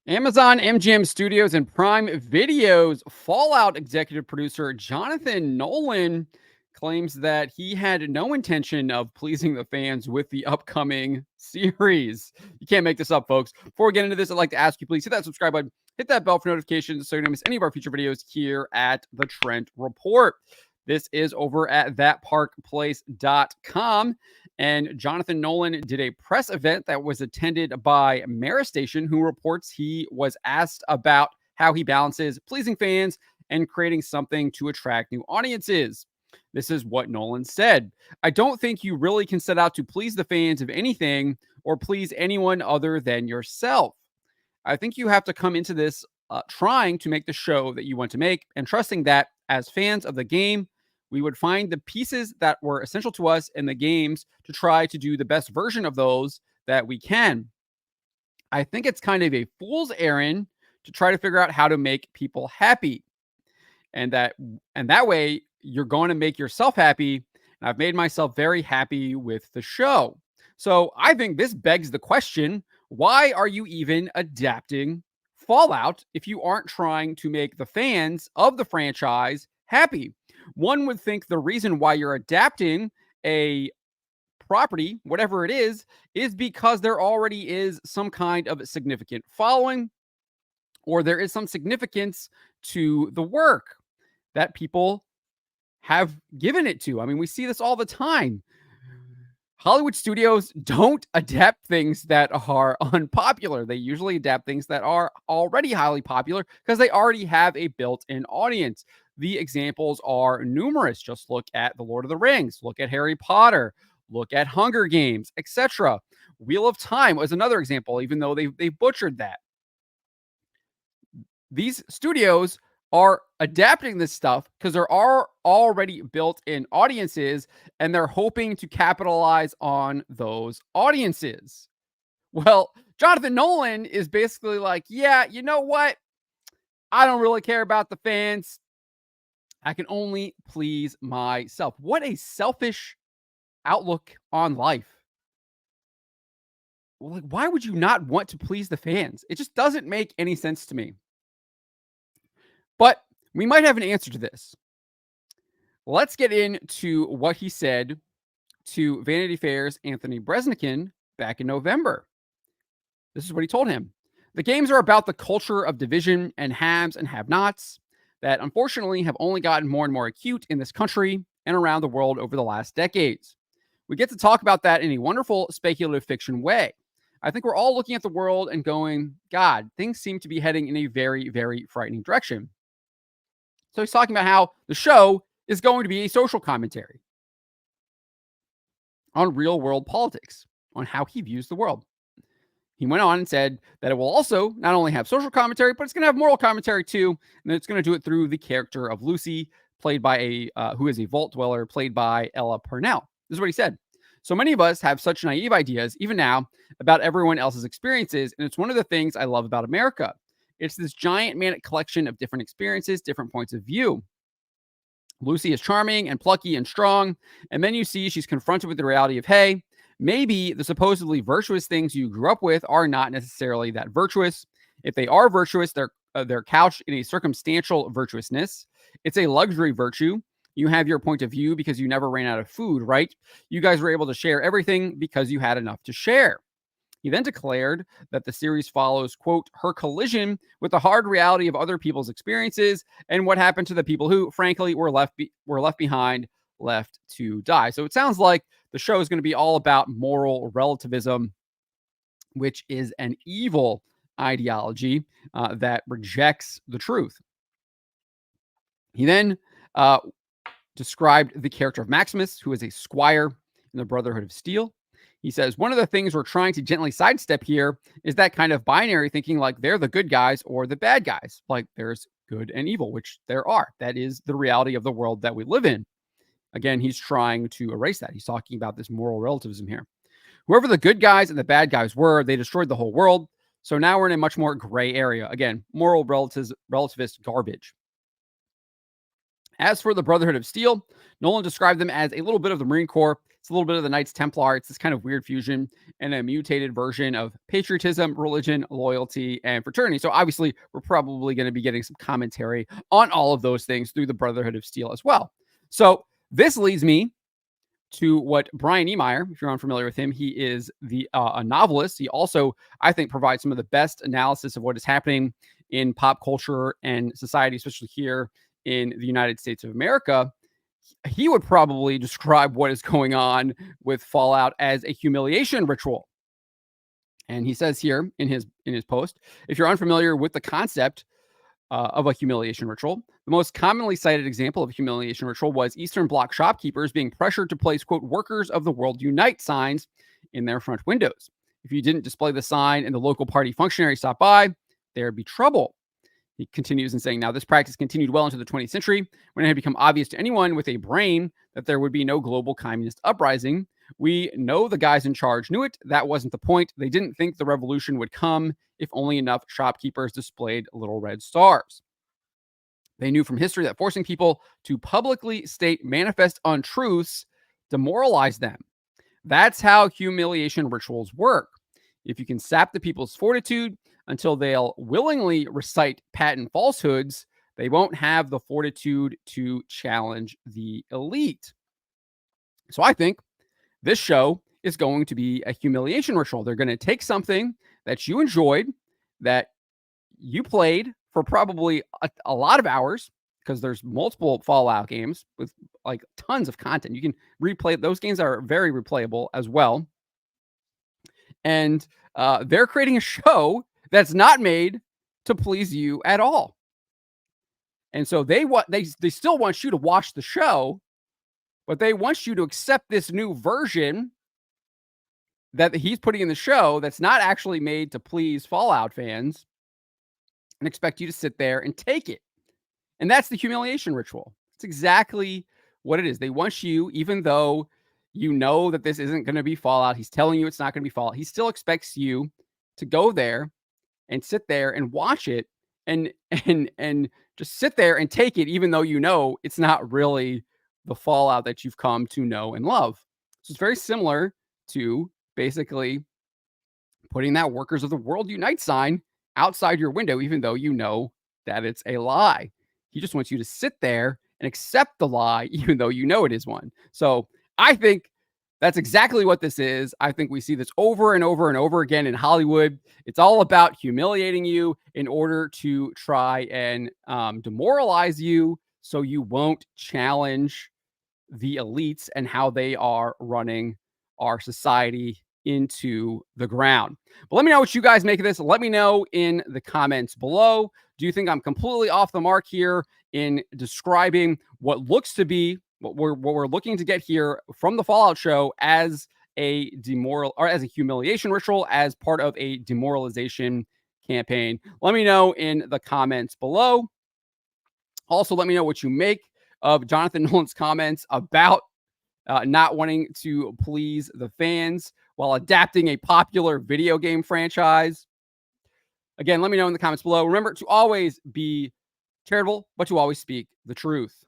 Amazon MGM Studios and Prime Video's Fallout executive producer Jonathan Nolan claims that he had no intention of pleasing the fans with the upcoming series. You can't make this up, folks. Before we get into this, I'd like to ask you, please hit that subscribe button, hit that bell for notifications so you don't miss any of our future videos here at the Trent Report. This is over at thatparkplace.com. And Jonathan Nolan did a press event that was attended by Mara Station, who reports he was asked about how he balances pleasing fans and creating something to attract new audiences. This is what Nolan said. I don't think you really can set out to please the fans of anything or please anyone other than yourself. I think you have to come into this trying to make the show that you want to make and trusting that as fans of the game, we would find the pieces that were essential to us in the games to try to do the best version of those that we can. I think it's kind of a fool's errand to try to figure out how to make people happy. And that way you're going to make yourself happy. And I've made myself very happy with the show. So I think this begs the question, why are you even adapting Fallout if you aren't trying to make the fans of the franchise happy? One would think the reason why you're adapting a property, whatever it is because there already is some kind of significant following or there is some significance to the work that people have given it to. I mean, we see this all the time. Hollywood studios don't adapt things that are unpopular. They usually adapt things that are already highly popular because they already have a built-in audience. The examples are numerous. Just look at The Lord of the Rings, look at Harry Potter, look at Hunger Games, etc. Wheel of Time was another example, even though they butchered that. These studios are adapting this stuff because there are already built-in audiences and they're hoping to capitalize on those audiences. Well, Jonathan Nolan is basically like, yeah, you know what? I don't really care about the fans. I can only please myself. What a selfish outlook on life. Like, why would you not want to please the fans? It just doesn't make any sense to me. But we might have an answer to this. Let's get into what he said to Vanity Fair's Anthony Bresnikan back in November. This is what he told him. The games are about the culture of division and haves and have-nots that unfortunately have only gotten more and more acute in this country and around the world over the last decades. We get to talk about that in a wonderful speculative fiction way. I think we're all looking at the world and going, God, things seem to be heading in a very, very frightening direction. So he's talking about how the show is going to be a social commentary on real world politics, on how he views the world. He went on and said that it will also not only have social commentary, but it's going to have moral commentary too. And it's going to do it through the character of Lucy, played by who is a vault dweller, played by Ella Purnell. This is what he said. So many of us have such naive ideas, even now, about everyone else's experiences. And it's one of the things I love about America. It's this giant manic collection of different experiences, different points of view. Lucy is charming and plucky and strong. And then you see she's confronted with the reality of, hey, maybe the supposedly virtuous things you grew up with are not necessarily that virtuous. If they are virtuous, they're couched in a circumstantial virtuousness. It's a luxury virtue. You have your point of view because you never ran out of food, right? You guys were able to share everything because you had enough to share. He then declared that the series follows, quote, her collision with the hard reality of other people's experiences and what happened to the people who, frankly, were left behind, left to die. So it sounds like the show is going to be all about moral relativism, which is an evil ideology that rejects the truth. He then described the character of Maximus, who is a squire in the Brotherhood of Steel. He says, one of the things we're trying to gently sidestep here is that kind of binary thinking, like they're the good guys or the bad guys. Like there's good and evil, which there are. That is the reality of the world that we live in. Again, he's trying to erase that. He's talking about this moral relativism here. Whoever the good guys and the bad guys were, they destroyed the whole world. So now we're in a much more gray area. Again, moral relativist garbage. As for the Brotherhood of Steel, Nolan described them as a little bit of the Marine Corps, It's a little bit of the Knights Templar. It's this kind of weird fusion and a mutated version of patriotism, religion, loyalty, and fraternity. So obviously, we're probably going to be getting some commentary on all of those things through the Brotherhood of Steel as well. So this leads me to what Brian Niemeyer, if you're unfamiliar with him, he is a novelist. He also, I think, provides some of the best analysis of what is happening in pop culture and society, especially here in the United States of America. He would probably describe what is going on with Fallout as a humiliation ritual. And he says here in his post, if you're unfamiliar with the concept of a humiliation ritual, the most commonly cited example of a humiliation ritual was Eastern Bloc shopkeepers being pressured to place, quote, "Workers of the World Unite" signs in their front windows. If you didn't display the sign and the local party functionary stopped by, there'd be trouble. He continues in saying, now this practice continued well into the 20th century when it had become obvious to anyone with a brain that there would be no global communist uprising. We know the guys in charge knew it. That wasn't the point. They didn't think the revolution would come if only enough shopkeepers displayed little red stars. They knew from history that forcing people to publicly state manifest untruths demoralized them. That's how humiliation rituals work. If you can sap the people's fortitude until they'll willingly recite patent falsehoods, they won't have the fortitude to challenge the elite. So I think this show is going to be a humiliation ritual. They're going to take something that you enjoyed, that you played for probably a lot of hours, because there's multiple Fallout games with like tons of content. You can replay. Those games are very replayable as well. And they're creating a show that's not made to please you at all. And so they still want you to watch the show, but they want you to accept this new version that he's putting in the show that's not actually made to please Fallout fans, and expect you to sit there and take it. And that's the humiliation ritual. It's exactly what it is. They want you, even though you know that this isn't going to be Fallout, he's telling you it's not going to be Fallout, he still expects you to go there and sit there and watch it and just sit there and take it, even though you know it's not really the Fallout that you've come to know and love. So it's very similar to basically putting that Workers of the World Unite sign outside your window, even though you know that it's a lie. He just wants you to sit there and accept the lie, even though you know it is one. So I think that's exactly what this is. I think we see this over and over and over again in Hollywood. It's all about humiliating you in order to try and demoralize you so you won't challenge the elites and how they are running our society into the ground. But let me know what you guys make of this. Let me know in the comments below. Do you think I'm completely off the mark here in describing what looks to be what we're looking to get here from the Fallout show as a humiliation ritual, as part of a demoralization campaign? Let me know in the comments below. Also, let me know what you make of Jonathan Nolan's comments about not wanting to please the fans while adapting a popular video game franchise. Again, let me know in the comments below. Remember to always be charitable, but to always speak the truth.